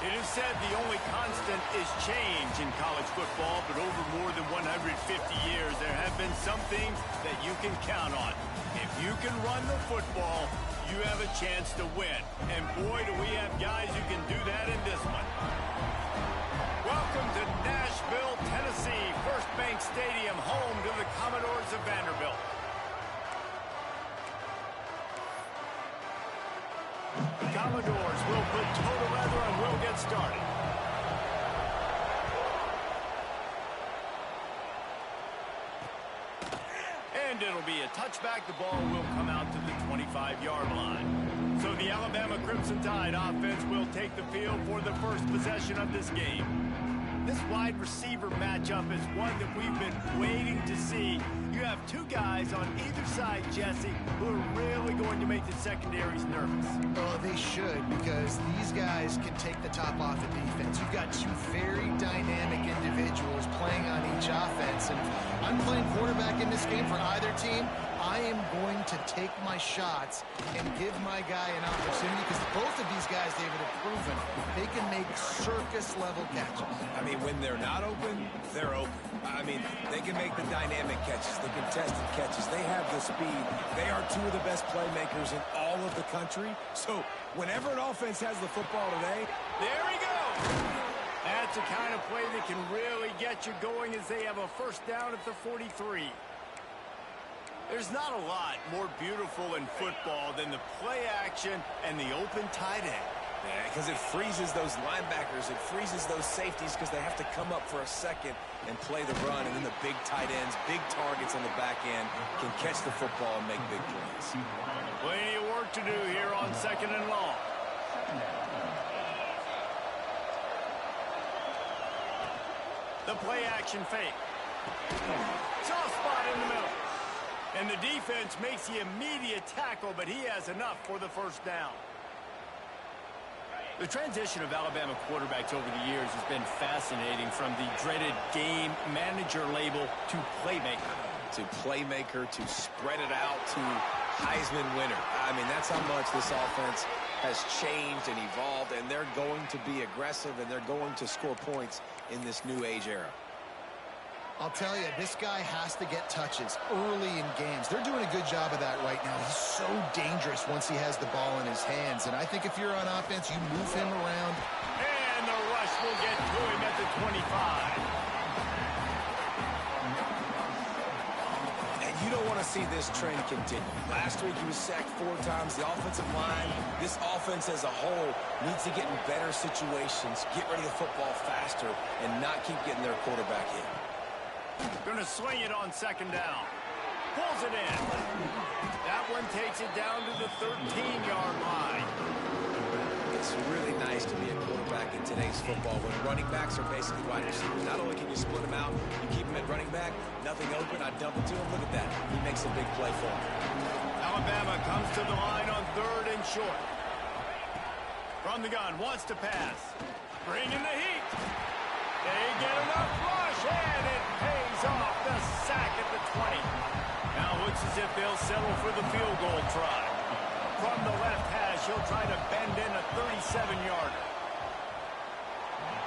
It is said the only constant is change in college football, but over more than 150 years, there have been some things that you can count on. If you can run the football, you have a chance to win. And boy, do we have guys who can do that in this one. Welcome to Nashville, Tennessee, First Bank Stadium, home to the Commodores of Vanderbilt. The Commodores will put total leather and will get started. And it'll be a touchback. The ball will come out to the 25-yard line. So the Alabama Crimson Tide offense will take the field for the first possession of this game. This wide receiver matchup is one that we've been waiting to see. You have two guys on either side, Jesse, who are really going to make the secondaries nervous. Oh, they should, because these guys can take the top off the defense. You've got two very dynamic individuals playing on each offense. And if I'm playing quarterback in this game for either team, I am going to take my shots and give my guy an opportunity, because both of these guys, David, have proven they can make circus-level catches. I mean, when they're not open, they're open. I mean, they can make the dynamic catches, the contested catches. They have the speed. They are two of the best playmakers in all of the country. So whenever an offense has the football today, there he goes. That's the kind of play that can really get you going as they have a first down at the 43. There's not a lot more beautiful in football than the play action and the open tight end. Yeah, because it freezes those linebackers. It freezes those safeties because they have to come up for a second and play the run. And then the big tight ends, big targets on the back end can catch the football and make big plays. Plenty of work to do here on 2nd and long. The play action fake. Soft spot in the middle. And the defense makes the immediate tackle, but he has enough for the first down. The transition of Alabama quarterbacks over the years has been fascinating, from the dreaded game manager label to playmaker. To playmaker, to spread it out, to Heisman winner. I mean, that's how much this offense has changed and evolved, and they're going to be aggressive, and they're going to score points in this new age era. I'll tell you, this guy has to get touches early in games. They're doing a good job of that right now. He's so dangerous once he has the ball in his hands. And I think if you're on offense, you move him around. And the rush will get to him at the 25. And you don't want to see this trend continue. Last week he was sacked 4 times. The offensive line, this offense as a whole, needs to get in better situations, get rid of the football faster, and not keep getting their quarterback hit. Going to swing it on 2nd down. Pulls it in. That one takes it down to the 13-yard line. It's really nice to be a quarterback in today's football when running backs are basically wide receivers. Not only can you split them out, you keep them at running back, nothing open, I dump it to him. Look at that. He makes a big play for him. Alabama comes to the line on 3rd and short. From the gun, wants to pass. Bringing the heat. They get enough rush, and it pays off. The sack at the 20. Now it looks as if they'll settle for the field goal try. From the left hash, he'll try to bend in a 37-yarder.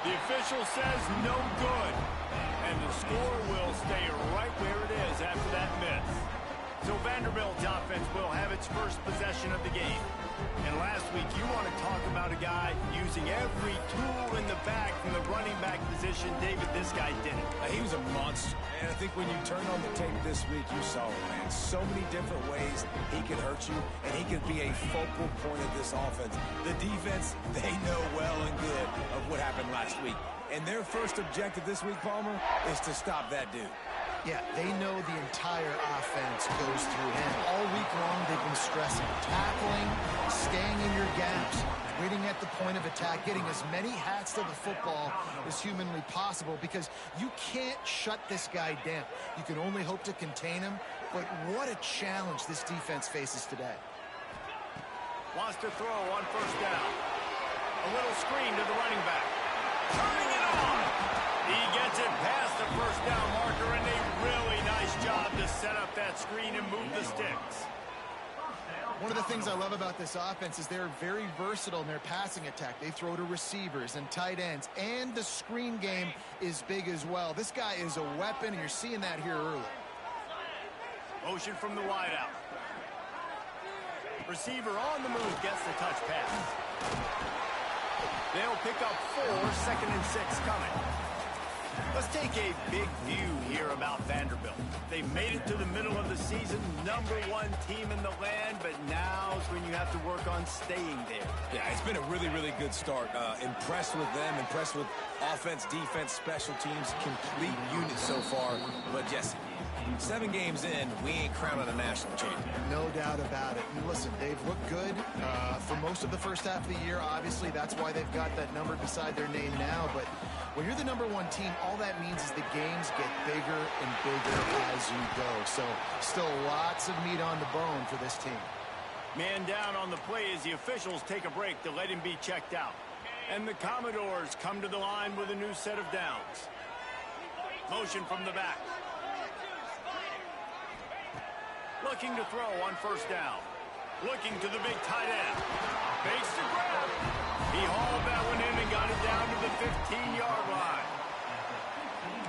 The official says no good, and the score will stay right where it is after that miss. So Vanderbilt's offense will have its first possession of the game. And last week, you want to talk about a guy using every tool in the back from the running back position. David, this guy did it. He was a monster. And I think when you turn on the tape this week, you saw it, man. So many different ways he can hurt you, and he can be a focal point of this offense. The defense, they know well and good of what happened last week. And their first objective this week, Palmer, is to stop that dude. Yeah, they know the entire offense goes through him. All week long, they've been stressing tackling, staying in your gaps, waiting at the point of attack, getting as many hats to the football as humanly possible, because you can't shut this guy down. You can only hope to contain him, but what a challenge this defense faces today. Wants to throw on 1st down. A little screen to the running back. Turning it on. He gets it past the 1st down marker, and a really nice job to set up that screen and move the sticks. One of the things I love about this offense is they're very versatile in their passing attack. They throw to receivers and tight ends, and the screen game is big as well. This guy is a weapon, and you're seeing that here early. Motion from the wideout. Receiver on the move gets the touch pass. They'll pick up 4, 2nd and 6 coming. Let's take a big view here about Vanderbilt. They made it to the middle of the season, #1 team in the land, but now's when you have to work on staying there. Yeah, it's been a really, really good start. Impressed with them, impressed with offense, defense, special teams, complete unit so far. But Jesse, 7 games in, we ain't crowning a national champion. No doubt about it. And listen, they've looked good for most of the first half of the year. Obviously, that's why they've got that number beside their name now. But when you're the #1 team, all that means is the games get bigger and bigger as you go. So still lots of meat on the bone for this team. Man down on the play as the officials take a break to let him be checked out. And the Commodores come to the line with a new set of downs. Motion from the back. Looking to throw on 1st down. Looking to the big tight end. Fakes the grab. He hauled that one in and got it down to the 15-yard line.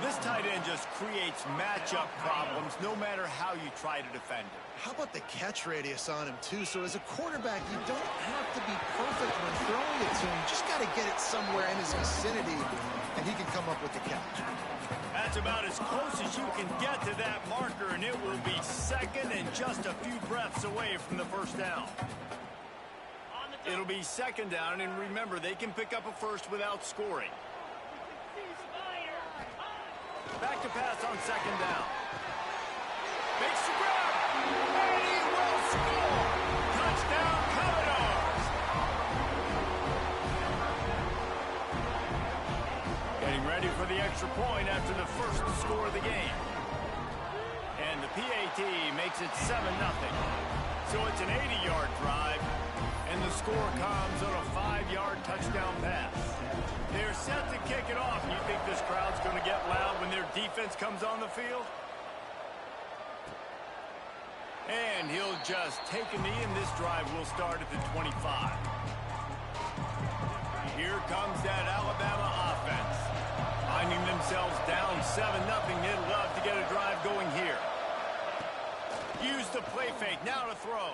This tight end just creates matchup problems no matter how you try to defend him. How about the catch radius on him, too? So as a quarterback, you don't have to be perfect when throwing it to him. You just got to get it somewhere in his vicinity, and he can come up with the catch. That's about as close as you can get to that marker, and it will be 2nd and just a few breaths away from the 1st down. It'll be 2nd down, and remember, they can pick up a 1st without scoring. Back to pass on 2nd down. Makes the grab, and he will score! Touchdown, Commodores! Getting ready for the extra point after the first score of the game. And the PAT makes it 7-0. So it's an 80-yard drive, and the score comes on a 5-yard touchdown pass. They're set to kick it off. You think this crowd's going to get loud when their defense comes on the field? And he'll just take a knee, and this drive will start at the 25. Here comes that Alabama offense. Finding themselves down 7-0, they'd love to get a drive going here. Use the play fake, now to throw.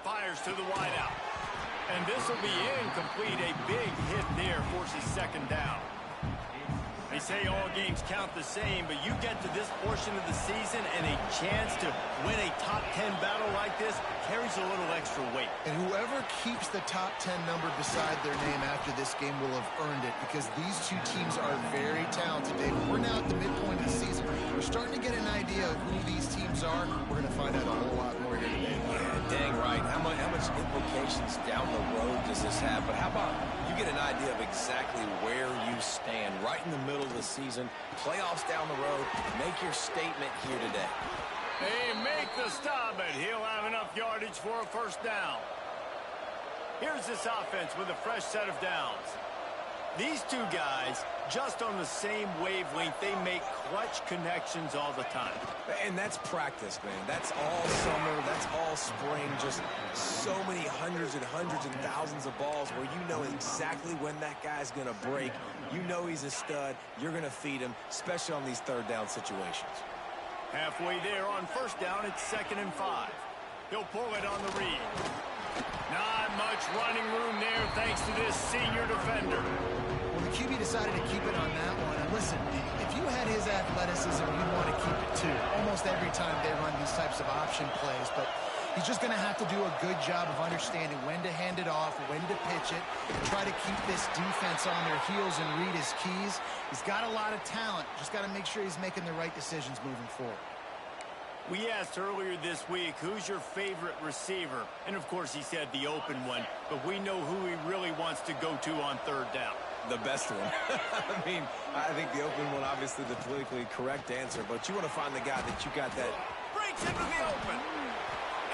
Fires to the wideout. And this will be incomplete. A big hit there forces 2nd down. They say all games count the same, but you get to this portion of the season and a chance to win a top 10 battle like this carries a little extra weight. And whoever keeps the top 10 number beside their name after this game will have earned it, because these two teams are very talented, Dave. We're now at the midpoint of the season. We're starting to get an idea of who these teams are. We're going to find out a whole lot more here today. Yeah, dang right. How much implications down the road does this have? But how about you get an idea of exactly where you stand right in the middle of the season, playoffs down the road, make your statement here today. They make the stop, but he'll have enough yardage for a 1st down. Here's this offense with a fresh set of downs. These two guys, just on the same wavelength, they make clutch connections all the time. And that's practice, man. That's all summer. That's all spring. Just so many hundreds and thousands of balls where you know exactly when that guy's going to break. You know he's a stud. You're going to feed him, especially on these 3rd down situations. Halfway there on 1st down, it's 2nd and 5. He'll pull it on the read. Not much running room there thanks to this senior defender. Well, the QB decided to keep it on that one. And listen, if you had his athleticism, you'd want to keep it too. Almost every time they run these types of option plays. But he's just going to have to do a good job of understanding when to hand it off, when to pitch it, and try to keep this defense on their heels and read his keys. He's got a lot of talent. Just got to make sure he's making the right decisions moving forward. We asked earlier this week, who's your favorite receiver? And, of course, he said the open one. But we know who he really wants to go to on 3rd down. The best one. I mean, I think the open one, obviously the politically correct answer. But you want to find the guy that you got that. Breaks into the open.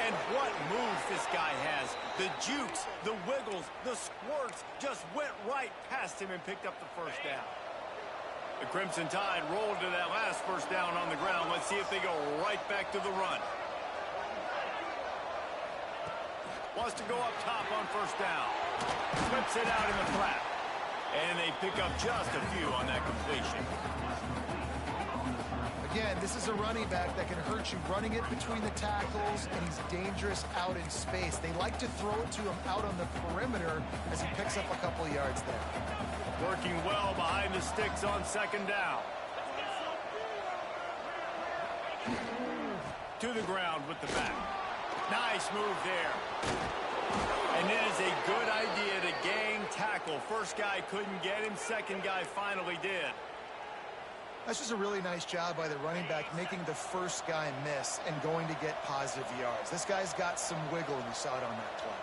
And what moves this guy has. The jukes, the wiggles, the squirts just went right past him and picked up the 1st down. The Crimson Tide rolled to that last 1st down on the ground. Let's see if they go right back to the run. Wants to go up top on first down. Whips it out in the flat. And they pick up just a few on that completion. Again, this is a running back that can hurt you running it between the tackles, and he's dangerous out in space. They like to throw it to him out on the perimeter as he picks up a couple yards there. Working well behind the sticks on second down. To the ground with the back. Nice move there. And it is a good idea to gang tackle. First guy couldn't get him. Second guy finally did. That's just a really nice job by the running back, making the first guy miss and going to get positive yards. This guy's got some wiggle, and you saw it on that play.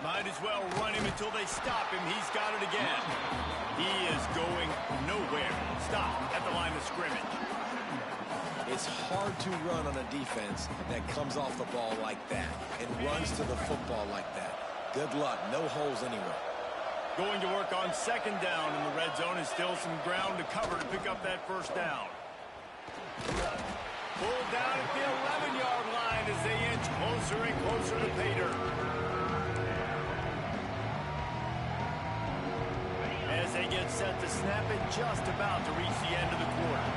Might as well run him until they stop him. He's got it again. He is going nowhere. Stop at the line of scrimmage. It's hard to run on a defense that comes off the ball like that and runs to the football like that. Good luck. No holes anywhere. Going to work on second down in the red zone, and still some ground to cover to pick up that first down. Pulled down at the 11-yard line as they inch closer and closer to pay dirt. As they get set to snap it, just about to reach the end of the quarter.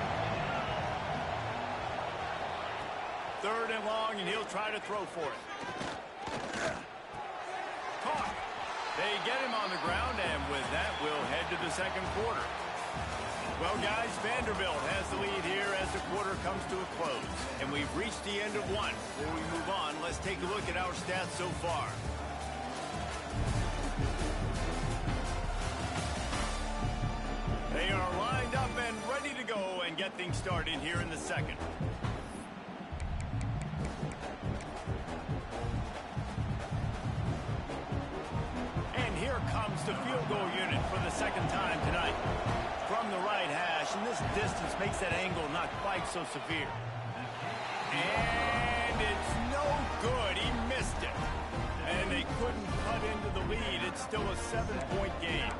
Third and long, and he'll try to throw for it. Caught. They get him on the ground, and with that, we'll head to the second quarter. Well, guys, Vanderbilt has the lead here as the quarter comes to a close. And we've reached the end of one. Before we move on, let's take a look at our stats so far. They are lined up and ready to go and get things started here in the second. Comes the field goal unit for the second time tonight. From the right hash, and this distance makes that angle not quite so severe. And it's no good. He missed it. And they couldn't cut into the lead. It's still a 7-point game.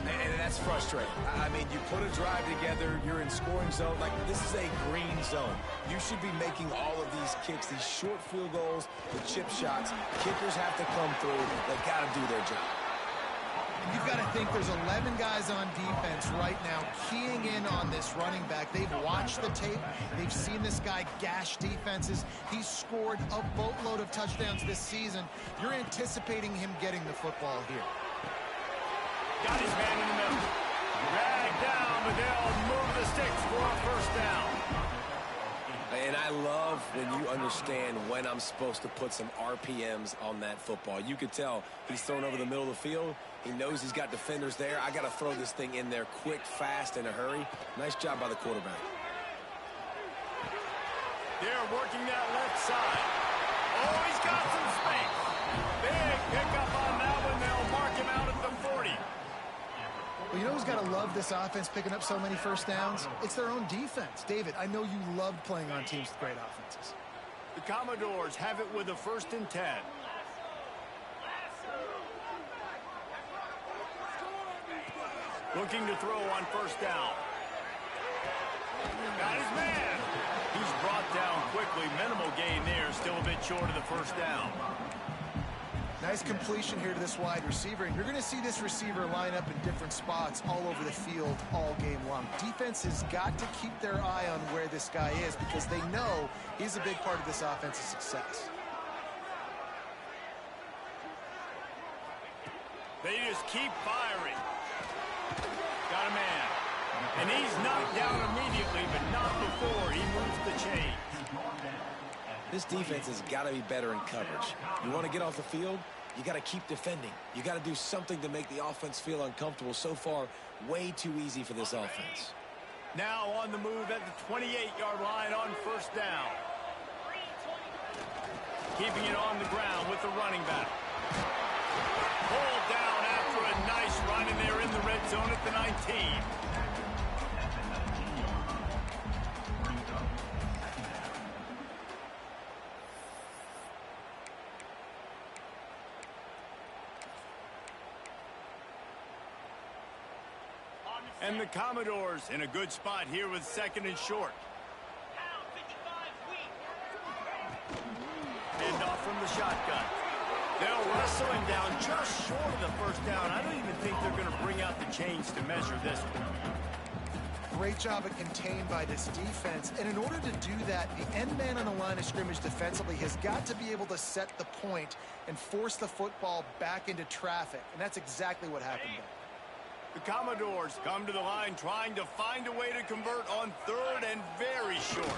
And that's frustrating. I mean, you put a drive together, you're in scoring zone. Like, this is a green zone. You should be making all of these kicks, these short field goals, the chip shots. Kickers have to come through. They've got to do their job. You've got to think there's 11 guys on defense right now keying in on this running back. They've watched the tape. They've seen this guy gash defenses. He's scored a boatload of touchdowns this season. You're anticipating him getting the football here. Got his man in the middle. Dragged down, but they'll move the sticks for a first down. And I love when you understand when I'm supposed to put some RPMs on that football. You could tell he's thrown over the middle of the field. He knows he's got defenders there. I got to throw this thing in there quick, fast, in a hurry. Nice job by the quarterback. They're working that left side. Oh, he's got some space. Big pickup on that one. They'll mark him out at the 40. Well, you know who's got to love this offense picking up so many first downs? It's their own defense. David, I know you loved playing on teams with great offenses. The Commodores have it with a 1st and 10. Looking to throw on first down. Got his man. He's brought down quickly. Minimal gain there. Still a bit short of the first down. Nice completion here to this wide receiver, and you're going to see this receiver line up in different spots all over the field all game long. Defense has got to keep their eye on where this guy is because they know he's a big part of this offense's success. They just keep firing. Got a man. And he's knocked down immediately, but not before he moves the chain. This defense has got to be better in coverage. You want to get off the field, you got to keep defending. You got to do something to make the offense feel uncomfortable. So far, way too easy for this offense. Now on the move at the 28-yard line on first down. Keeping it on the ground with the running back. Pulled down after a nice run, and they're in the red zone at the 19. And the Commodores in a good spot here with 2nd and short. the shotgun. They'll wrestle him down just short of the first down. I don't even think they're going to bring out the chains to measure this one. Great job of contained by this defense. And in order to do that, the end man on the line of scrimmage defensively has got to be able to set the point and force the football back into traffic. And that's exactly what happened there. The Commodores come to the line trying to find a way to convert on third and very short.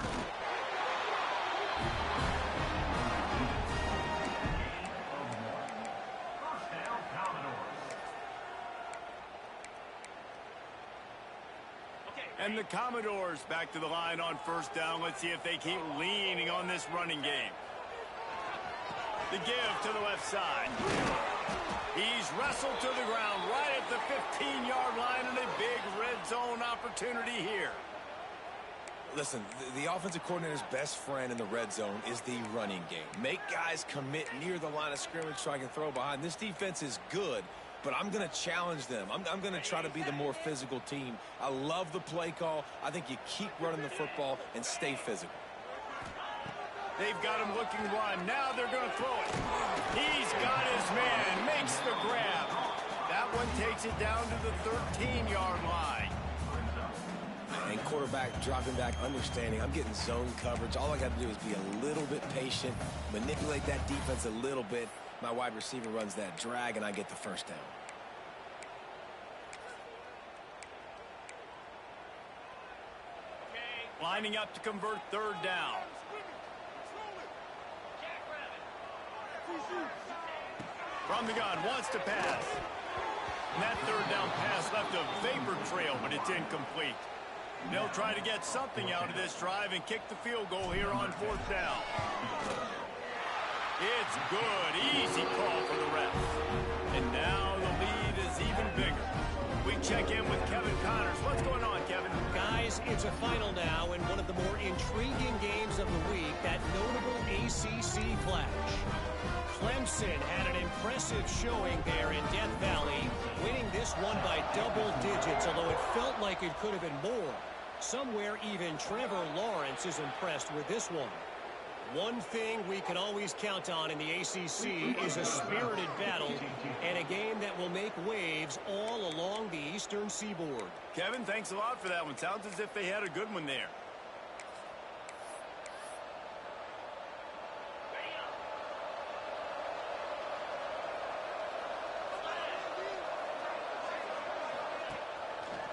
And the Commodores back to the line on first down. Let's see if they keep leaning on this running game. The give to the left side. He's wrestled to the ground right at the 15-yard line, and a big red zone opportunity here. Listen, the offensive coordinator's best friend in the red zone is the running game. Make guys commit near the line of scrimmage so I can throw behind. This defense is good, but I'm going to challenge them. I'm going to try to be the more physical team. I love the play call. I think you keep running the football and stay physical. They've got him looking run. Now they're going to throw it. He's got his man. Makes the grab. That one takes it down to the 13-yard line. And quarterback dropping back, understanding I'm getting zone coverage. All I got to do is be a little bit patient, manipulate that defense a little bit. My wide receiver runs that drag, and I get the first down. Lining up to convert third down. From the gun, wants to pass. And that third down pass left a vapor trail, but it's incomplete. They'll try to get something out of this drive and kick the field goal here on fourth down. It's good. Easy call for the refs. And now the lead is even bigger. We check in with Kevin Connors. What's going on, Kevin? Guys, it's a final now in one of the more intriguing games of the week, that notable ACC clash. Clemson had an impressive showing there in Death Valley, winning this one by double digits, although it felt like it could have been more. Somewhere even Trevor Lawrence is impressed with this one. One thing we can always count on in the ACC is a spirited battle and a game that will make waves all along the Eastern Seaboard. Kevin, thanks a lot for that one. Sounds as if they had a good one there.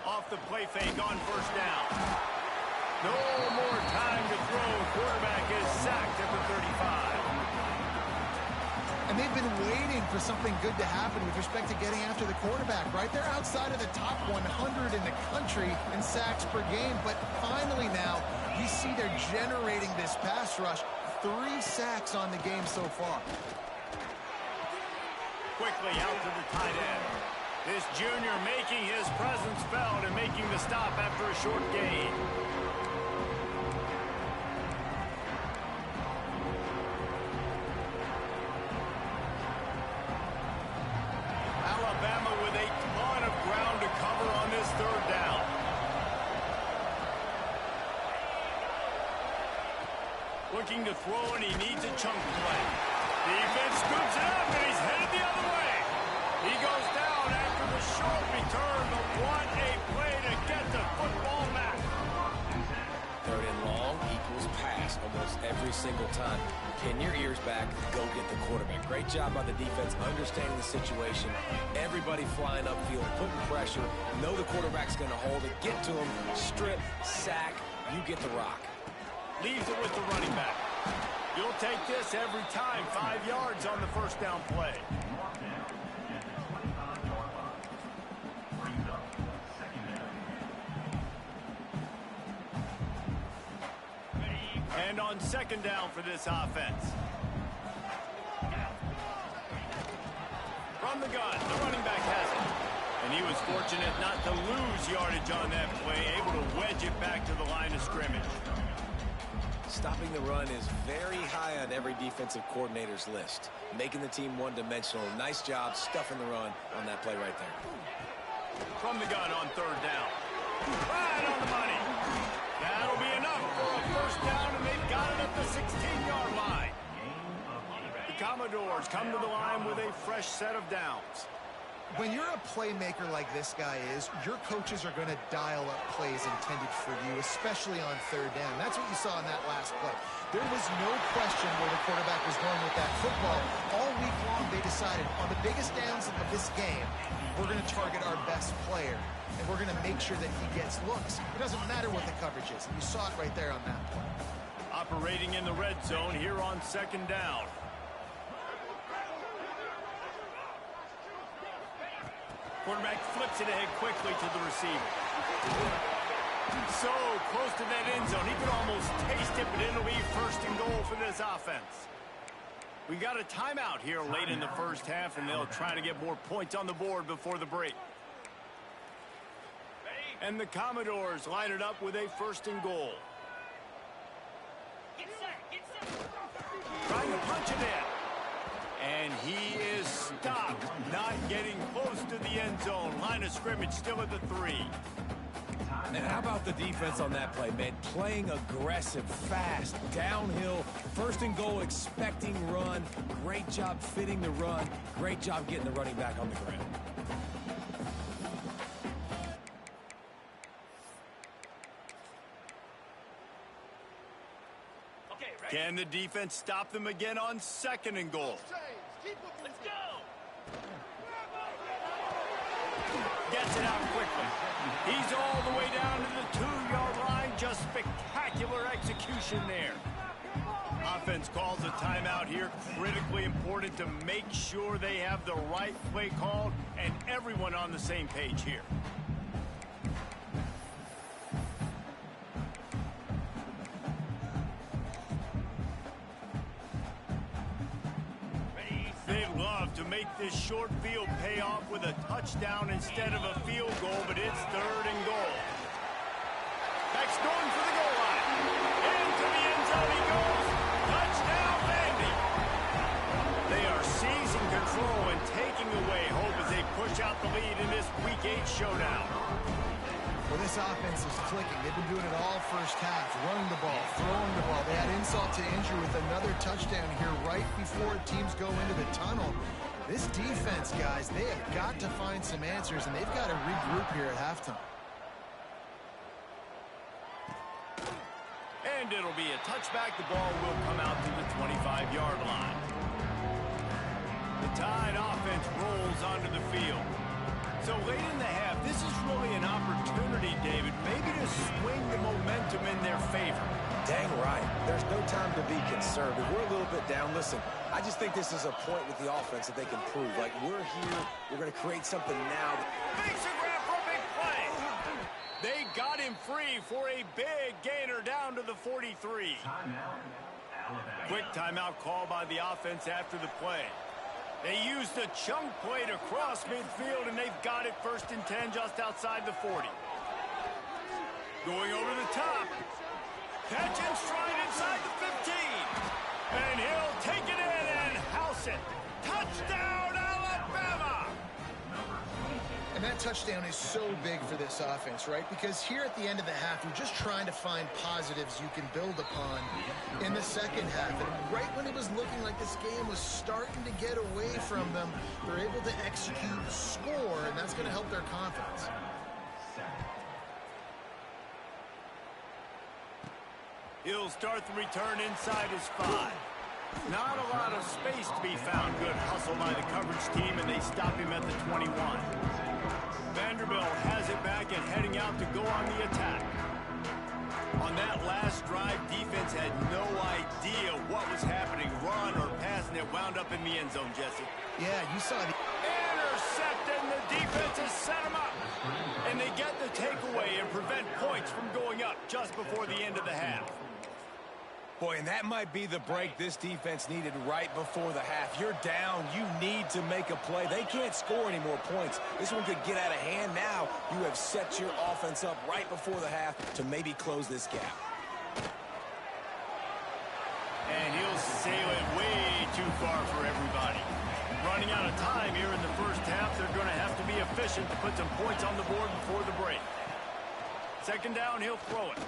Off the play fake on first down. No more time to throw. Quarterback is sacked at the 35. And they've been waiting for something good to happen with respect to getting after the quarterback, right? They're outside of the top 100 in the country in sacks per game. But finally now, you see they're generating this pass rush. 3 sacks on the game so far. Quickly out to the tight end. This junior making his presence felt and making the stop after a short gain. Alabama with a ton of ground to cover on this third down. Looking to throw, and he needs a chunk play. Defense scoops it up, and he's headed the other way. He goes down after the short return, but what a play to get the football back. Third and long equals pass almost every single time. Pin your ears back, go get the quarterback. Great job by the defense, understanding the situation. Everybody flying upfield, putting pressure. Know the quarterback's going to hold it. Get to him, strip, sack, you get the rock. Leaves it with the running back. You'll take this every time. 5 yards on the first down play. And on second down for this offense. From the gun, the running back has it. And he was fortunate not to lose yardage on that play, able to wedge it back to the line of scrimmage. Stopping the run is very high on every defensive coordinator's list. Making the team one-dimensional. Nice job stuffing the run on that play right there. From the gun on third down. Right on the money. That'll be enough for a first down, and they've got it at the 16-yard line. The Commodores come to the line with a fresh set of downs. When you're a playmaker like this guy is, your coaches are going to dial up plays intended for you, especially on third down. That's what you saw in that last play. There was no question where the quarterback was going with that football. All week long, they decided on the biggest downs of this game, we're going to target our best player, and we're going to make sure that he gets looks. It doesn't matter what the coverage is, and you saw it right there on that play. Operating in the red zone here on second down. Quarterback flips it ahead quickly to the receiver. So close to that end zone. He could almost taste it, but it'll be first and goal for this offense. We got a timeout here late in the first half, and they'll try to get more points on the board before the break. And the Commodores line it up with a first and goal. Trying to punch it in. And he is stopped, not getting close to the end zone. Line of scrimmage still at the 3. And how about the defense on that play, man? Playing aggressive, fast, downhill, first and goal, expecting run. Great job fitting the run. Great job getting the running back on the ground. Can the defense stop them again on second and goal? Let's go! Gets it out quickly. He's all the way down to the 2-yard line. Just spectacular execution there. Offense calls a timeout here. Critically important to make sure they have the right play called and everyone on the same page here. They'd love to make this short field pay off with a touchdown instead of a field goal, but it's third and goal. Beck's going for the goal line. Into the end zone he goes. Touchdown, Vandy. They are seizing control and taking away hope as they push out the lead in this Week 8 showdown. Well, this offense is clicking. They've been doing it all first half, running the ball, throwing the ball. They had insult to injury with another touchdown here right before teams go into the tunnel. This defense, guys, they have got to find some answers, and they've got to regroup here at halftime. And it'll be a touchback. The ball will come out to the 25-yard line. The Tide offense rolls onto the field. So late in the half, this is really an opportunity, David, maybe to swing the momentum in their favor. Dang right. There's no time to be conservative. We're a little bit down. Listen, I just think this is a point with the offense that they can prove. Like, we're here. We're going to create something now. Makes a grab for a big play. They got him free for a big gainer down to the 43. Quick timeout call by the offense after the play. They used a chunk play to cross midfield, and they've got it first and 10 just outside the 40. Going over the top. Catch and stride inside the 15. And he'll take it in and house it. Touchdown, Alabama! And that touchdown is so big for this offense, right? Because here at the end of the half, you're just trying to find positives you can build upon in the second half. And right when it was looking like this game was starting to get away from them, they're able to execute, score, and that's going to help their confidence. He'll start the return inside his 5. Not a lot of space to be found. Good hustle by the coverage team, and they stop him at the 21. Vanderbilt has it back and heading out to go on the attack. On that last drive, defense had no idea what was happening, run or pass, and it wound up in the end zone, Jesse. Yeah, you saw the Intercepted, and the defense has set him up. And they get the takeaway and prevent points from going up just before the end of the half. Boy, and that might be the break this defense needed right before the half. You're down. You need to make a play. They can't score any more points. This one could get out of hand now. You have set your offense up right before the half to maybe close this gap. And he'll sail it way too far for everybody. Running out of time here in the first half. They're going to have to be efficient to put some points on the board before the break. Second down, he'll throw it.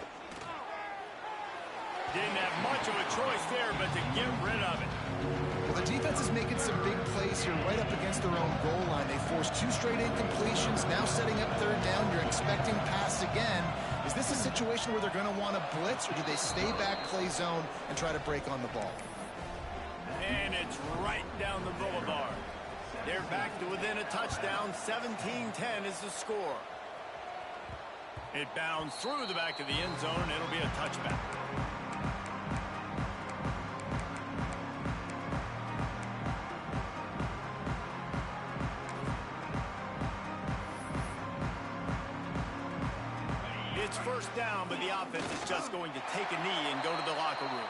Didn't have much of a choice there, but to get rid of it. Well, the defense is making some big plays here right up against their own goal line. They forced 2 straight incompletions, now setting up third down. You're expecting pass again. Is this a situation where they're going to want to blitz, or do they stay back, play zone, and try to break on the ball? And it's right down the boulevard. They're back to within a touchdown. 17-10 is the score. It bounds through the back of the end zone, and it'll be a touchback. It's first down, but the offense is just going to take a knee and go to the locker room.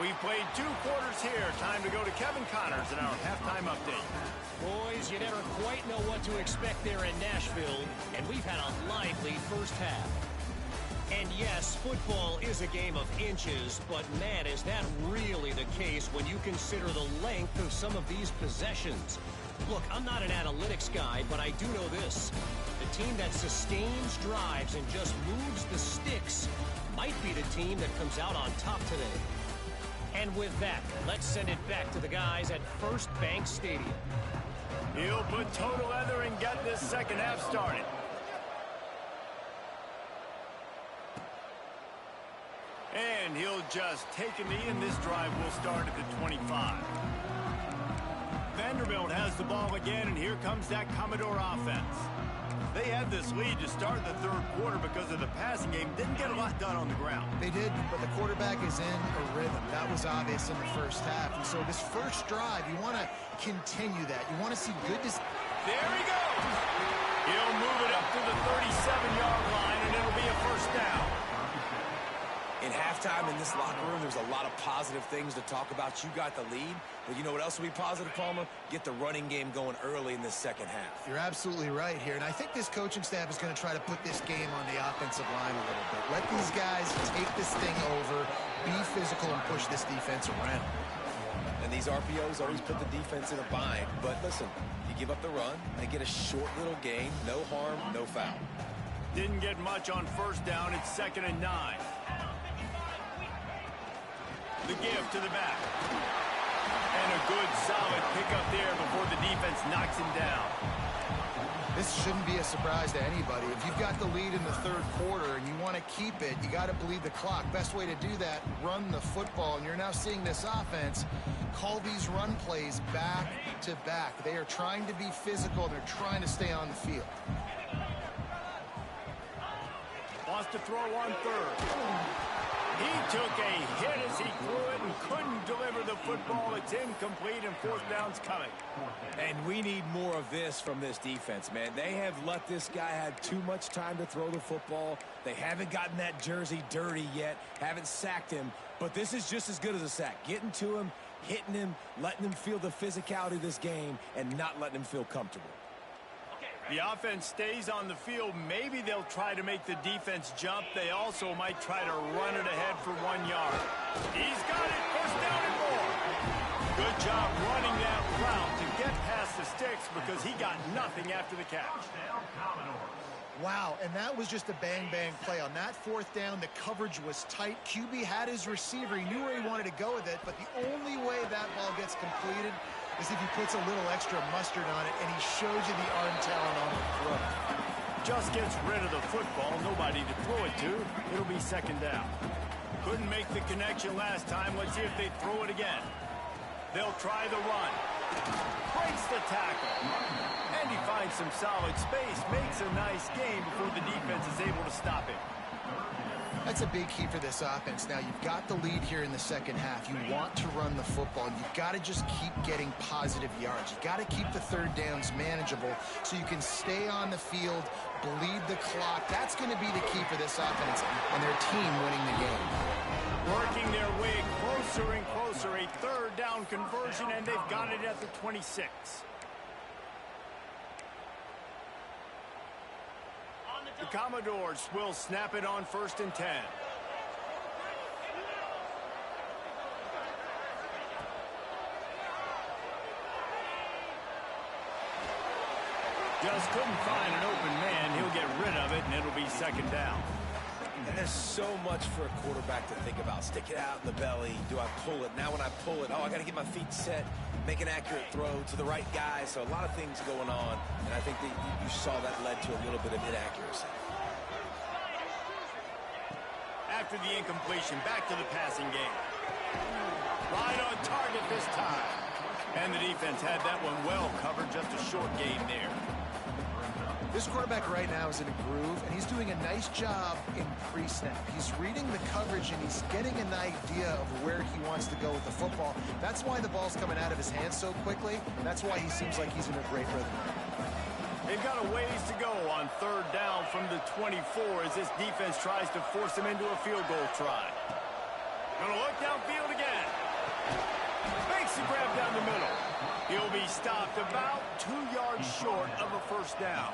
We've played 2 quarters here. Time to go to Kevin Connors in our halftime update. Boys, you never quite know what to expect there in Nashville, and we've had a lively first half. And yes, football is a game of inches, but man, is that really the case when you consider the length of some of these possessions. Look, I'm not an analytics guy, but I do know this. The team that sustains drives and just moves the sticks might be the team that comes out on top today. And with that, let's send it back to the guys at First Bank Stadium. He'll put total leather and get this second half started. And he'll just take a knee, and this drive will start at the 25. Vanderbilt has the ball again, and here comes that Commodore offense. They had this lead to start the third quarter because of the passing game. Didn't get a lot done on the ground. They did, but the quarterback is in a rhythm. That was obvious in the first half. And so this first drive, you want to continue that. You want to see good... There he goes. He'll move it up to the 37-yard line, and it'll be a first down. In halftime in this locker room, there's a lot of positive things to talk about. You got the lead, but you know what else will be positive, Palmer? Get the running game going early in the second half. You're absolutely right here, and I think this coaching staff is going to try to put this game on the offensive line a little bit. Let these guys take this thing over, be physical, and push this defense around. And these RPOs always put the defense in a bind, but listen, you give up the run, they get a short little gain, no harm, no foul. Didn't get much on first down. It's 2nd and 9. The give to the back. And a good, solid pickup there before the defense knocks him down. This shouldn't be a surprise to anybody. If you've got the lead in the third quarter and you want to keep it, you got to bleed the clock. Best way to do that, run the football. And you're now seeing this offense call these run plays back to back. They are trying to be physical. They're trying to stay on the field. Wants to throw on third. He took a hit as he threw it and couldn't deliver the football. It's incomplete, and fourth down's coming. And we need more of this from this defense, man. They have let this guy have too much time to throw the football. They haven't gotten that jersey dirty yet, haven't sacked him. But this is just as good as a sack. Getting to him, hitting him, letting him feel the physicality of this game, and not letting him feel comfortable. The offense stays on the field. Maybe they'll try to make the defense jump. They also might try to run it ahead for 1 yard. He's got it. First down and more. Good job running that route to get past the sticks because he got nothing after the catch. Wow, and that was just a bang-bang play. On that fourth down, the coverage was tight. QB had his receiver. He knew where he wanted to go with it, but the only way that ball gets completed is if he puts a little extra mustard on it, and he shows you the arm talent on the throw. Just gets rid of the football. Nobody to throw it to. It'll be second down. Couldn't make the connection last time. Let's see if they throw it again. They'll try the run. Breaks the tackle. And he finds some solid space. Makes a nice gain before the defense is able to stop him. That's a big key for this offense. Now, you've got the lead here in the second half. You want to run the football, and you've got to just keep getting positive yards. You've got to keep the third downs manageable so you can stay on the field, bleed the clock. That's going to be the key for this offense and their team winning the game. Working their way closer and closer. A third down conversion, and they've got it at the 26. The Commodores will snap it on 1st and 10. Just couldn't find an open man. He'll get rid of it, and it'll be second down. And there's so much for a quarterback to think about. Stick it out in the belly. Do I pull it? Now when I pull it, I got to get my feet set, make an accurate throw to the right guy. So a lot of things going on, and I think that you saw that led to a little bit of inaccuracy. After the incompletion, back to the passing game. Right on target this time. And the defense had that one well covered, just a short gain there. This quarterback right now is in a groove, and he's doing a nice job in pre-snap. He's reading the coverage, and he's getting an idea of where he wants to go with the football. That's why the ball's coming out of his hands so quickly, and that's why he seems like he's in a great rhythm. They've got a ways to go on third down from the 24 as this defense tries to force him into a field goal try. Gonna look downfield again. Makes the grab down the middle. He'll be stopped about 2 yards short of a first down.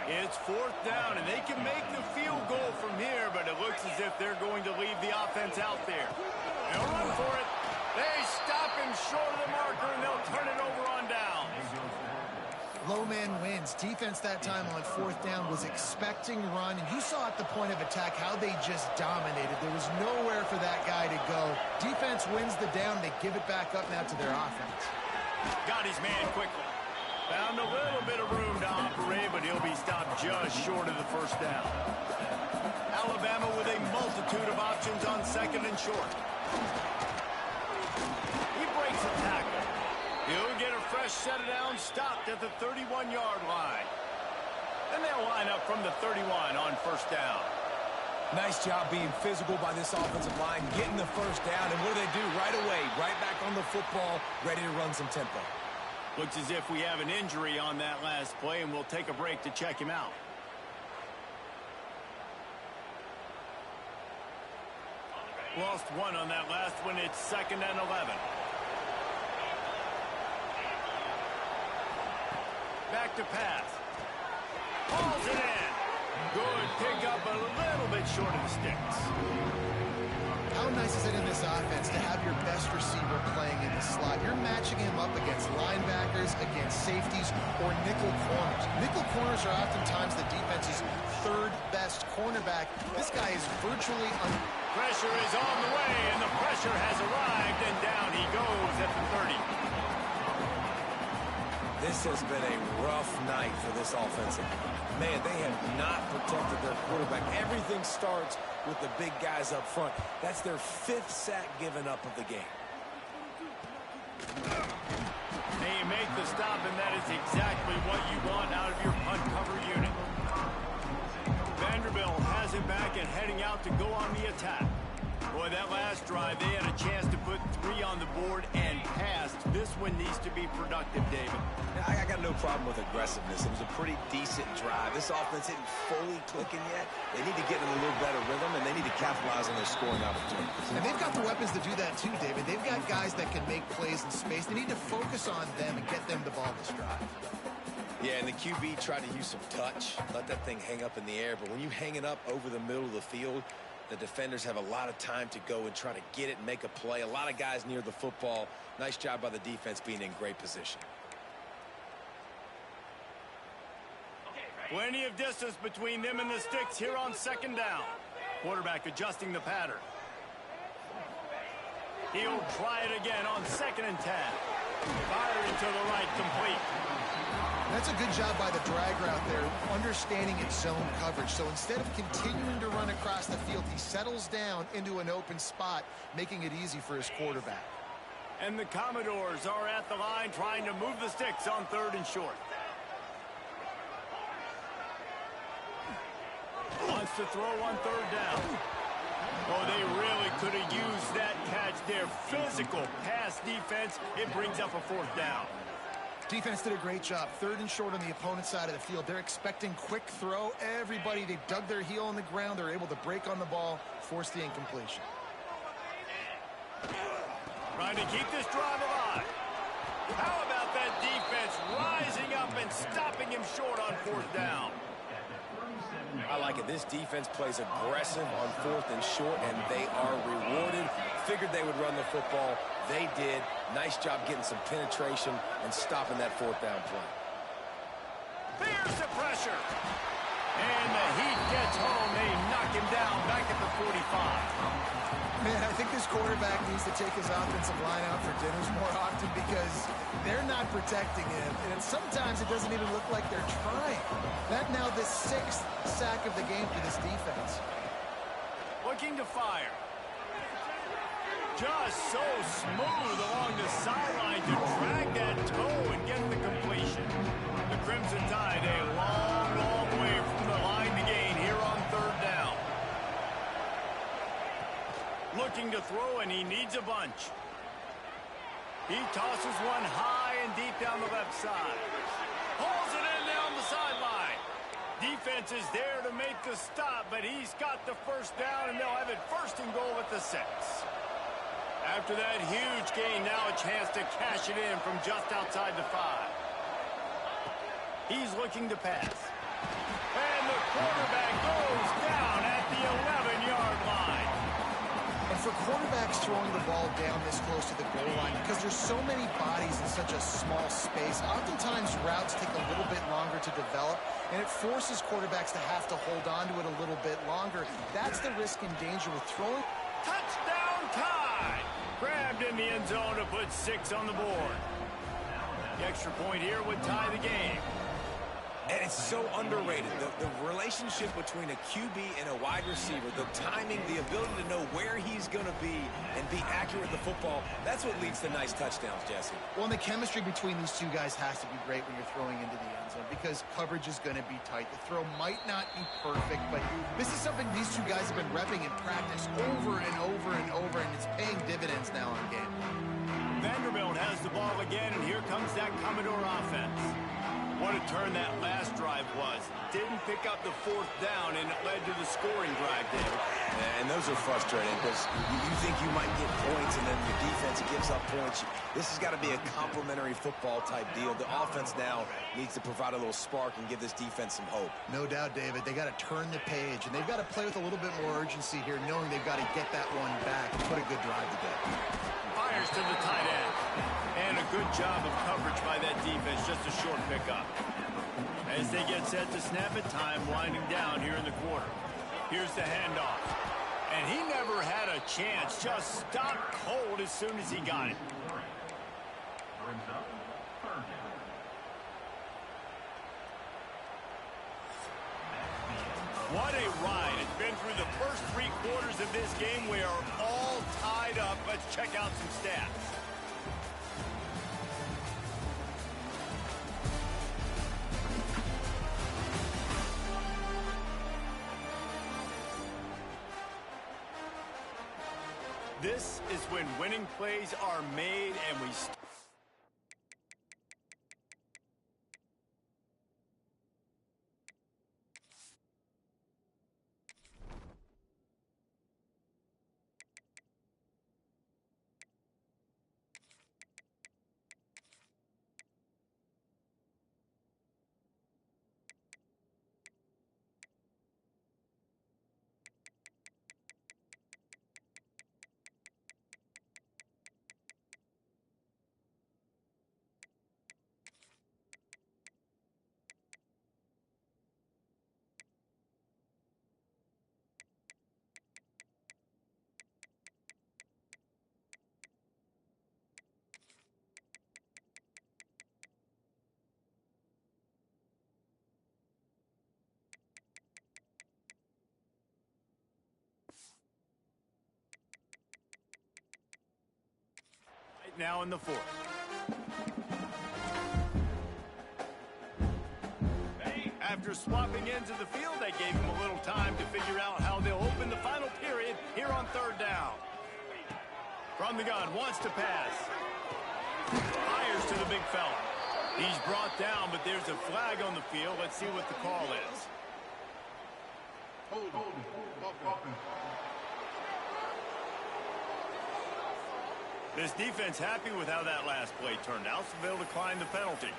It's fourth down, and they can make the field goal from here, but it looks as if they're going to leave the offense out there. They'll run for it. They stop him short of the marker, and they'll turn it over on downs. Low man wins. Defense that time on fourth down was expecting run, and you saw at the point of attack how they just dominated. There was nowhere for that guy to go. Defense wins the down. They give it back up now to their offense. Got his man quickly. Found a little bit of room to operate, but he'll be stopped just short of the first down. Alabama with a multitude of options on second and short. He breaks a tackle. He'll get a fresh set of downs, stopped at the 31-yard line. And they'll line up from the 31 on first down. Nice job being physical by this offensive line, getting the first down, and what do? Right away, right back on the football, ready to run some tempo. Looks as if we have an injury on that last play, and we'll take a break to check him out. Lost one on that last one. It's 2nd and 11. Back to pass. Hauls it in. Good pick up, a little bit short of the sticks. How nice is it in this offense to have your best receiver playing in the slot? You're matching him up against linebackers, against safeties, or nickel corners. Nickel corners are oftentimes the defense's third best cornerback. This guy is virtually Pressure is on the way, and the pressure has arrived, and down he goes at the 30. This has been a rough night for this offensive line. Man, they have not protected their quarterback. Everything starts with the big guys up front. That's their 5th sack given up of the game. They make the stop, and that is exactly what you want out of your punt cover unit. Vanderbilt has it back and heading out to go on the attack. Boy, that last drive, they had a chance to put 3 on the board and passed. This one needs to be productive, David. I got no problem with aggressiveness. It was a pretty decent drive. This offense isn't fully clicking yet. They need to get in a little better rhythm, and they need to capitalize on their scoring opportunities. And they've got the weapons to do that too, David. They've got guys that can make plays in space. They need to focus on them and get them the ball this drive. Yeah, and the QB tried to use some touch, let that thing hang up in the air. But when you hang it up over the middle of the field, the defenders have a lot of time to go and try to get it and make a play. A lot of guys near the football. Nice job by the defense being in great position. Plenty of distance between them and the sticks here on 2nd down. Quarterback adjusting the pattern. He'll try it again on 2nd and 10. Firing to the right, complete. That's a good job by the drag route there, understanding its zone coverage. So instead of continuing to run across the field, he settles down into an open spot, making it easy for his quarterback. And the Commodores are at the line trying to move the sticks on 3rd and short. Wants to throw on 3rd down. Oh, they really could have used that catch there. Physical pass defense. It brings up a 4th down. Defense did a great job. 3rd and short on the opponent's side of the field. They're expecting quick throw. Everybody, they dug their heel on the ground. They're able to break on the ball, force the incompletion. Trying to keep this drive alive. How about that defense rising up and stopping him short on 4th down? I like it. This defense plays aggressive on 4th and short, and they are rewarded. Figured they would run the football. They did. Nice job getting some penetration and stopping that 4th down play. There's the pressure. And the Heat gets home. They knock him down back at the 45. Man, I think this quarterback needs to take his offensive line out for dinners more often because they're not protecting him. And sometimes it doesn't even look like they're trying. That now the 6th sack of the game for this defense. Looking to fire. Just so smooth along the sideline to drag that toe and get the completion. The Crimson Tide a long, long way from the line to gain here on 3rd down. Looking to throw, and he needs a bunch. He tosses one high and deep down the left side. Pulls it in down the sideline. Defense is there to make the stop, but he's got the 1st down, and they'll have it 1st and goal at the 6. After that huge gain, now a chance to cash it in from just outside the 5. He's looking to pass. And the quarterback goes down at the 11-yard line. And for quarterbacks throwing the ball down this close to the goal line, because there's so many bodies in such a small space, oftentimes routes take a little bit longer to develop, and it forces quarterbacks to have to hold on to it a little bit longer. That's the risk and danger with throwing. Touchdown Tide! Grabbed in the end zone to put 6 on the board. The extra point here would tie the game. And it's so underrated. The relationship between a QB and a wide receiver, the timing, the ability to know where he's going to be and be accurate with the football, that's what leads to nice touchdowns, Jesse. Well, and the chemistry between these two guys has to be great when you're throwing into the end zone because coverage is going to be tight. The throw might not be perfect, but this is something these two guys have been repping in practice over and over and over, and it's paying dividends now in game. Vanderbilt has the ball again, and here comes that Commodore offense. What a turn that last drive was. Didn't pick up the 4th down, and it led to the scoring drive, David. And those are frustrating because you think you might get points, and then your defense gives up points. This has got to be a complementary football type deal. The offense now needs to provide a little spark and give this defense some hope. No doubt, David. They got to turn the page, and they've got to play with a little bit more urgency here, knowing they've got to get that one back and put a good drive together. Fires to the tight end. And a good job of coverage by that defense. Just a short pickup. As they get set to snap it, time winding down here in the quarter. Here's the handoff. And he never had a chance. Just stopped cold as soon as he got it. What a ride. It's been through the first 3 quarters of this game. We are all tied up. Let's check out some stats. This is when winning plays are made and we... Now in the 4th. After swapping ends of the field, they gave him a little time to figure out how they'll open the final period here on 3rd down. From the gun, wants to pass. Fires to the big fella. He's brought down, but there's a flag on the field. Let's see what the call is. This defense happy with how that last play turned out, so they'll decline the penalty.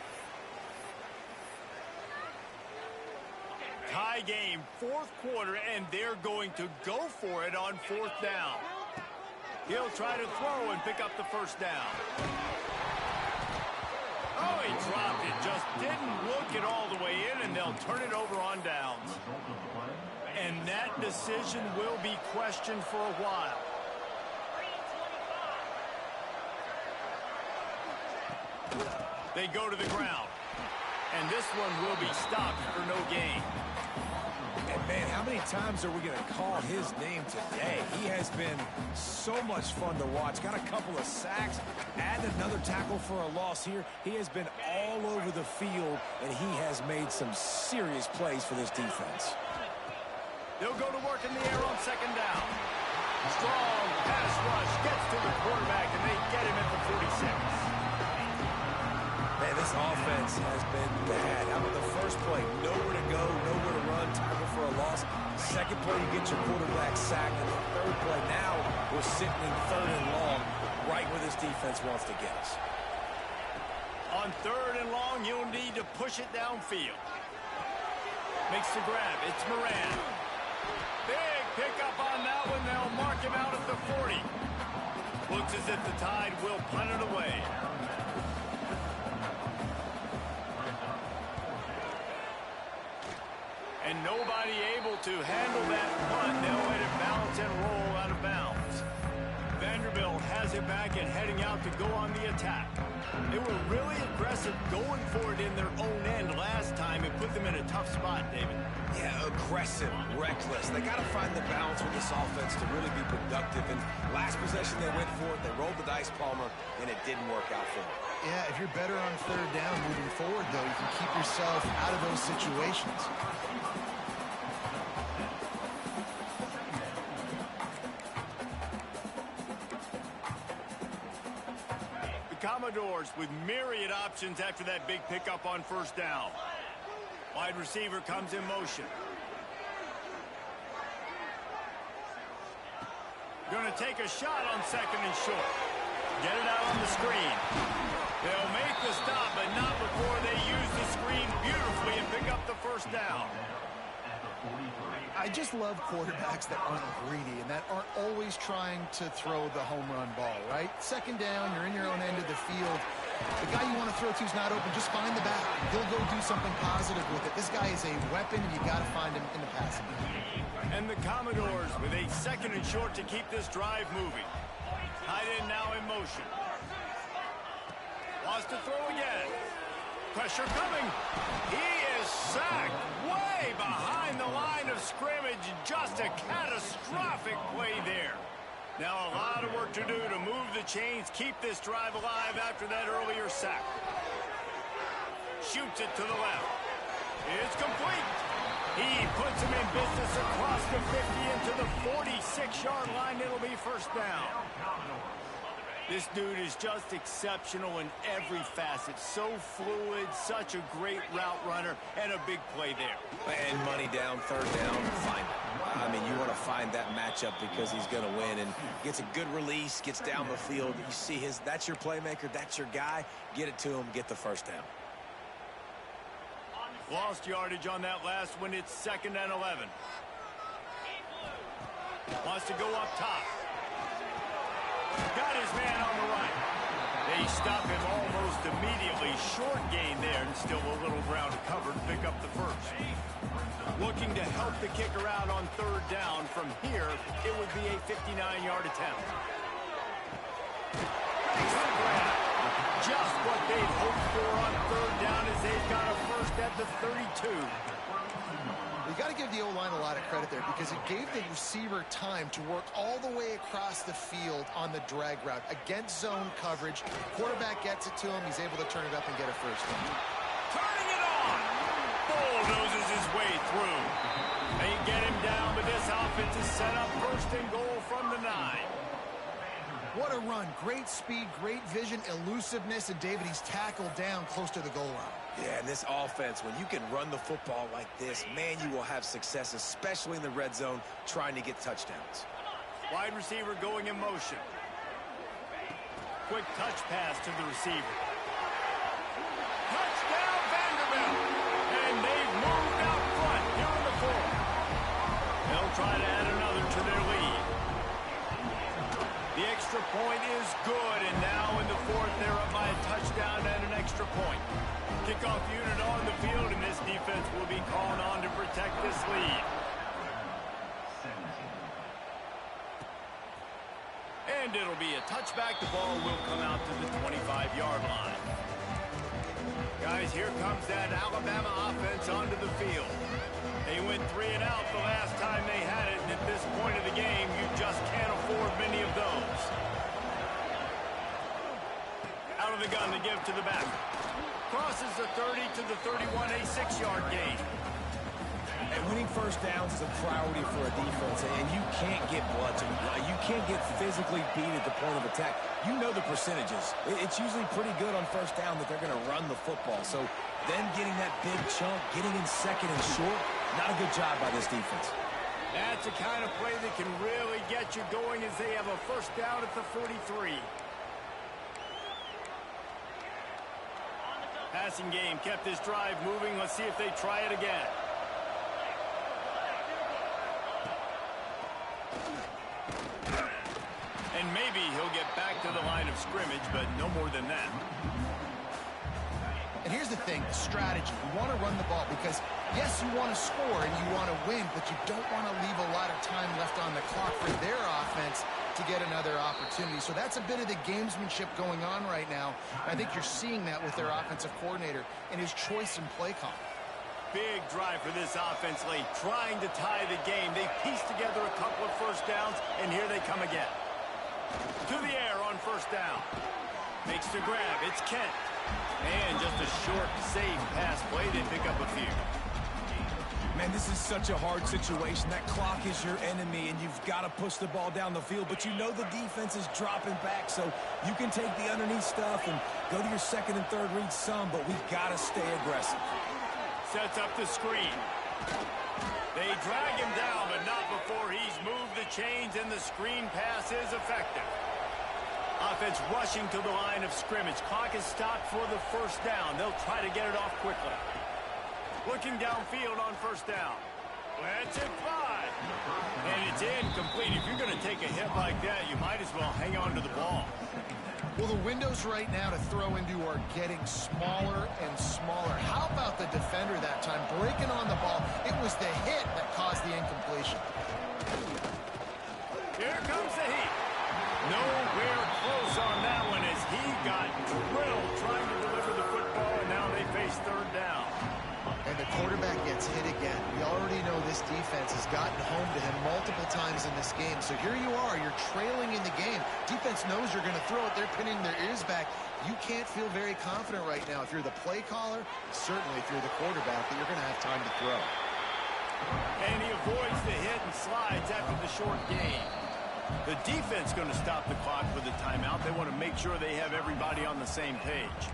Tie game, 4th quarter, and they're going to go for it on 4th down. He'll try to throw and pick up the 1st down. Oh, he dropped it. Just didn't look it all the way in, and they'll turn it over on downs. That decision will be questioned for a while. They go to the ground. And this one will be stopped for no gain. And, man, how many times are we going to call his name today? He has been so much fun to watch. Got a couple of sacks, add another tackle for a loss here. He has been all over the field, and he has made some serious plays for this defense. They'll go to work in the air on second down. Strong pass rush gets to the quarterback, and they get him at the 46. Man, this offense has been bad. How about the first play? Nowhere to go, nowhere to run, tackle for a loss. Second play, you get your quarterback sacked. And the third play, now we're sitting in third and long, right where this defense wants to get us. On third and long, you'll need to push it downfield. Makes the grab. It's Moran. Big pickup on that one. They'll mark him out at the 40. Looks as if the Tide will punt it away. And nobody able to handle that punt. They'll let it bounce and roll out of bounds. Vanderbilt has it back and heading out to go on the attack. They were really aggressive going for it in their own end last time and put them in a tough spot, David. Yeah, aggressive, reckless. They got to find the balance with this offense to really be productive. And last possession, they went for it. They rolled the dice, Palmer, and it didn't work out for them. Yeah, if you're better on third down moving forward, though, you can keep yourself out of those situations. Commodores with myriad options after that big pickup on first down. Wide receiver comes in motion. Going to take a shot on second and short. Get it out on the screen. They'll make the stop, but not before they use the screen beautifully and pick up the first down. I just love quarterbacks that aren't greedy and that aren't always trying to throw the home run ball, right? Second down, you're in your own end of the field. The guy you want to throw to is not open. Just find the back. He'll go do something positive with it. This guy is a weapon, and you got to find him in the passing game. And the Commodores with a second and short to keep this drive moving. Tight end now in motion. Wants to throw again. Pressure coming. He is sacked way behind the line of scrimmage. Just a catastrophic play there. Now a lot of work to do to move the chains, keep this drive alive after that earlier sack. Shoots it to the left. It's complete. He puts him in business across the 50 into the 46-yard line. It'll be first down. This dude is just exceptional in every facet. So fluid, such a great route runner, and a big play there. And money down, third down, find it. I mean, you want to find that matchup because he's going to win and gets a good release, gets down the field. You see that's your playmaker, that's your guy. Get it to him, get the first down. Lost yardage on that last one. It's 2nd and 11. Wants to go up top. Got his man on the right. They stop him almost immediately. Short gain there, and still a little ground covered to pick up the first. Looking to help the kicker out on third down. From here, it would be a 59-yard attempt. Makes the grab. Just what they'd hoped for on third down as they've got a first at the 32. You got to give the O-line a lot of credit there because it gave the receiver time to work all the way across the field on the drag route against zone coverage. Quarterback gets it to him. He's able to turn it up and get a first down. Turning it on. Bulldozes his way through. They get him down, but this offense is set up first and goal from the 9. What a run. Great speed, great vision, elusiveness, and David, he's tackled down close to the goal line. Yeah, and this offense, when you can run the football like this, man, you will have success, especially in the red zone, trying to get touchdowns. Wide receiver going in motion. Quick touch pass to the receiver. Touchdown, Vanderbilt! And they've moved out front here in the 4th. They'll try to add another to their lead. The extra point is good, and now in the 4th, they're up by a touchdown and an extra point. Kickoff unit on the field, and this defense will be called on to protect this lead. And it'll be a touchback. The ball will come out to the 25-yard line. Guys, here comes that Alabama offense onto the field. They went 3 and out the last time they had it, and at this point of the game, you just can't afford many of those. Out of the gun to give to the back. Crosses the 30 to the 31, a 6-yard gain. And winning first downs is a priority for a defense, and you can't get bludgeoned. You can't get physically beat at the point of attack. You know the percentages. It's usually pretty good on first down that they're going to run the football. So then getting that big chunk, getting in second and short, not a good job by this defense. That's the kind of play that can really get you going as they have a first down at the 43. Passing game kept this drive moving. Let's see if they try it again. And maybe he'll get back to the line of scrimmage, but no more than that. And here's the thing, strategy. You want to run the ball because, yes, you want to score and you want to win, but you don't want to leave a lot of time left on the clock for their offense to get another opportunity. So that's a bit of the gamesmanship going on right now. I think you're seeing that with their offensive coordinator and his choice in play call. Big drive for this offense late, trying to tie the game. They pieced together a couple of first downs, and here they come again. To the air on first down. Makes the grab. It's Kent. And just a short, safe pass play. They pick up a few. Man, this is such a hard situation. That clock is your enemy, and you've got to push the ball down the field. But you know the defense is dropping back, so you can take the underneath stuff and go to your second and third read some, but we've got to stay aggressive. Sets up the screen. They drag him down, but not before he's moved the chains, and the screen pass is effective. Offense rushing to the line of scrimmage. Clock is stopped for the first down. They'll try to get it off quickly. Looking downfield on first down. Let's it fly. And it's incomplete. If you're going to take a hit like that, you might as well hang on to the ball. Well, the windows right now to throw into are getting smaller and smaller. How about the defender that time breaking on the ball? It was the hit that caused the incompletion. Here comes the heat. Nowhere close on that one as he got drilled trying to deliver the football, and now they face third down. And the quarterback gets hit again. We already know this defense has gotten home to him multiple times in this game. So here you are, you're trailing in the game. Defense knows you're going to throw it. They're pinning their ears back. You can't feel very confident right now if you're the play caller, certainly if you're the quarterback, that you're going to have time to throw. And he avoids the hit and slides after the short gain. The defense going to stop the clock with a timeout. They want to make sure they have everybody on the same page.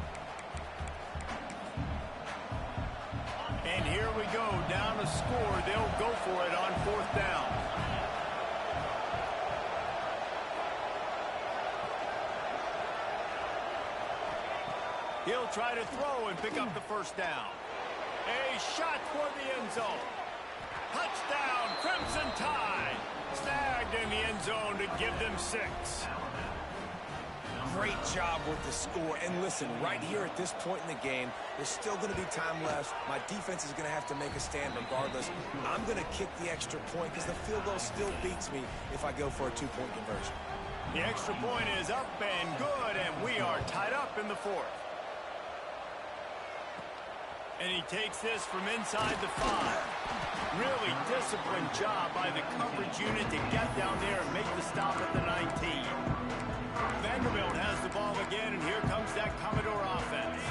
And here we go, down to score. They'll go for it on fourth down. He'll try to throw and pick up the first down. A shot toward the end zone. Touchdown, Crimson Tide. Snagged in the end zone to give them 6. Great job with the score. And listen, right here at this point in the game, there's still going to be time left. My defense is going to have to make a stand regardless. I'm going to kick the extra point because the field goal still beats me if I go for a 2-point conversion. The extra point is up and good, and we are tied up in the fourth. And he takes this from inside the 5. Really disciplined job by the coverage unit to get down there and make the stop at the 19. Vanderbilt has the ball again, and here comes that Commodore offense.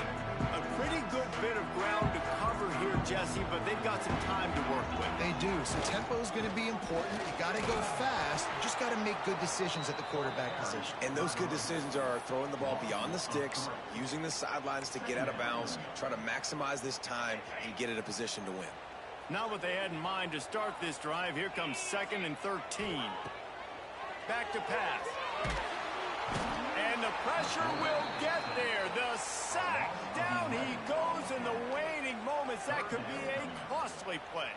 A pretty good bit of ground to cover here, Jesse, but they've got some time to work with. They do. So tempo is going to be important. You got to go fast. You just got to make good decisions at the quarterback position. And those good decisions are throwing the ball beyond the sticks, using the sidelines to get out of bounds, try to maximize this time and get in a position to win. Not what they had in mind to start this drive. Here comes 2nd and 13. Back to pass. And the pressure will get there. The sack. Down he goes in the waning moments. That could be a costly play.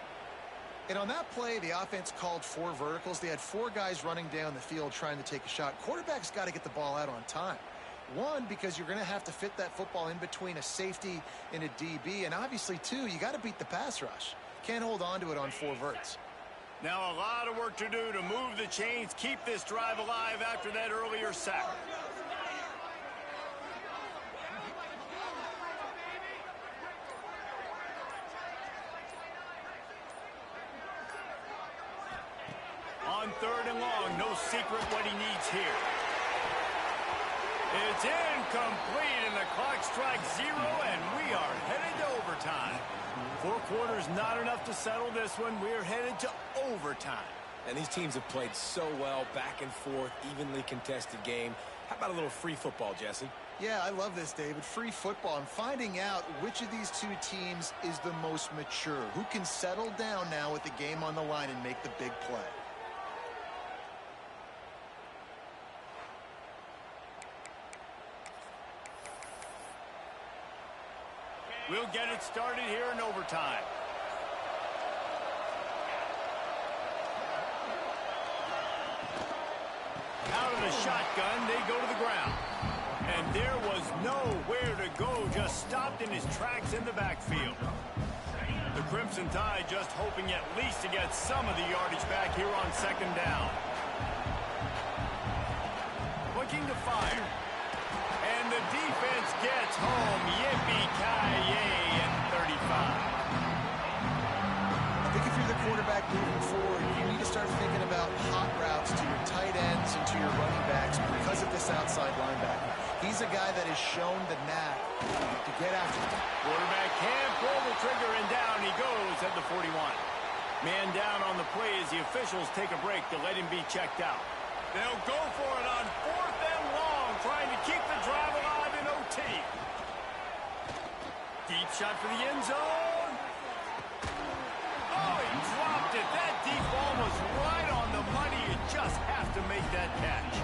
And on that play, the offense called 4 verticals. They had 4 guys running down the field trying to take a shot. Quarterback's got to get the ball out on time. 1, because you're going to have to fit that football in between a safety and a DB. And obviously, 2, you got to beat the pass rush. Can't hold on to it on 4 verts. Now a lot of work to do to move the chains, keep this drive alive after that earlier sack. On 3rd and long, no secret what he needs here. It's incomplete, and the clock strikes 0, and we are headed to overtime. 4 quarters not enough to settle this one. We're headed to overtime. And these teams have played so well, back and forth, evenly contested game. How about a little free football, Jesse? Yeah, I love this, David. Free football. I'm finding out which of these two teams is the most mature, who can settle down now with the game on the line and make the big play. We'll get it started here in overtime. Out of the shotgun, they go to the ground. And there was nowhere to go, just stopped in his tracks in the backfield. The Crimson Tide just hoping at least to get some of the yardage back here on 2nd down. Looking to fire. And the defense gets home. Yippee-ki-yay at 35. I think if you're the quarterback moving forward, you need to start thinking about hot routes to your tight ends and to your running backs because of this outside linebacker. He's a guy that has shown the knack to get after him. Quarterback can't pull the trigger, and down he goes at the 41. Man down on the play as the officials take a break to let him be checked out. They'll go for it on 4th and long, trying to keep the drive alive in OT. Deep shot for the end zone. Oh, he dropped it. That deep ball was right on the money. You just have to make that catch.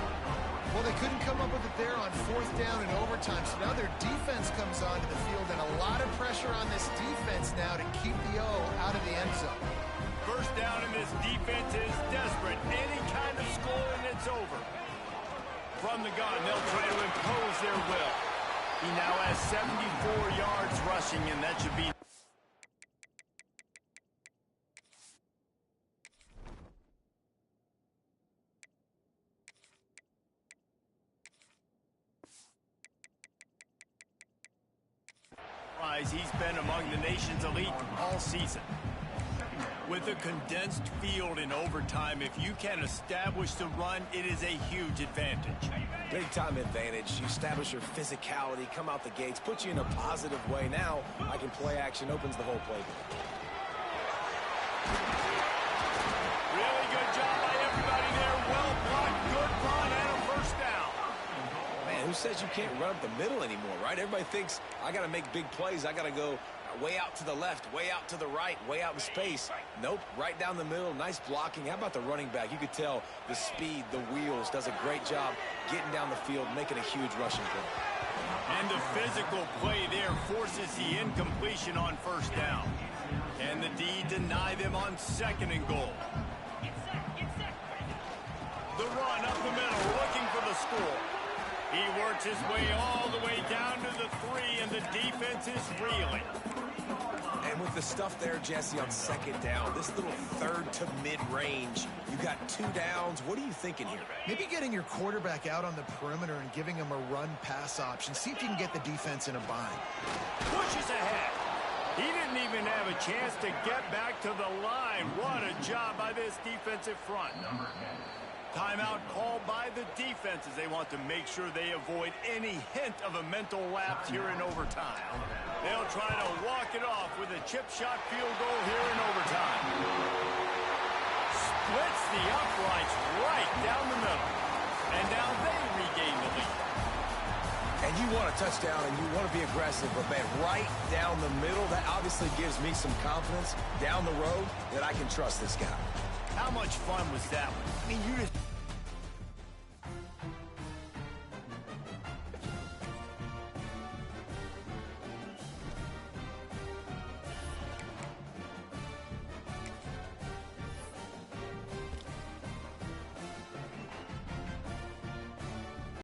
Well, they couldn't come up with it there on 4th down in overtime, so now their defense comes onto the field, and a lot of pressure on this defense now to keep the O out of the end zone. First down, and this defense is desperate. Any kind of score, and it's over. From the gun, they'll try to impose their will. He now has 74 yards rushing, and that should be... He's been among the nation's elite all season. With a condensed field in overtime, if you can establish the run, it is a huge advantage. Big-time advantage. You establish your physicality, come out the gates, put you in a positive way. Now, I can play action, opens the whole playbook. Really good job by everybody there. Well blocked, good run, and a first down. Man, who says you can't run up the middle anymore, right? Everybody thinks I got to make big plays. I got to go way out to the left, way out to the right, way out in space. Nope, right down the middle, nice blocking. How about the running back? You could tell the speed, the wheels, does a great job getting down the field, making a huge rushing play. And the physical play there forces the incompletion on 1st down. Can the D deny them on 2nd and goal? The run up the middle, looking for the score. He works his way all the way down to the 3, and the defense is reeling. And with the stuff there, Jesse, on 2nd down, this little 3rd to mid-range, you got 2 downs. What are you thinking here? Maybe getting your quarterback out on the perimeter and giving him a run-pass option. See if you can get the defense in a bind. Pushes ahead. He didn't even have a chance to get back to the line. What a job by this defensive front. Timeout called by the defense as they want to make sure they avoid any hint of a mental lapse here in overtime. They'll try to walk it off with a chip shot field goal here in overtime. Splits the uprights right down the middle. And now they regain the lead. And you want a touchdown and you want to be aggressive, but man, right down the middle, that obviously gives me some confidence down the road that I can trust this guy. How much fun was that one? I mean, you just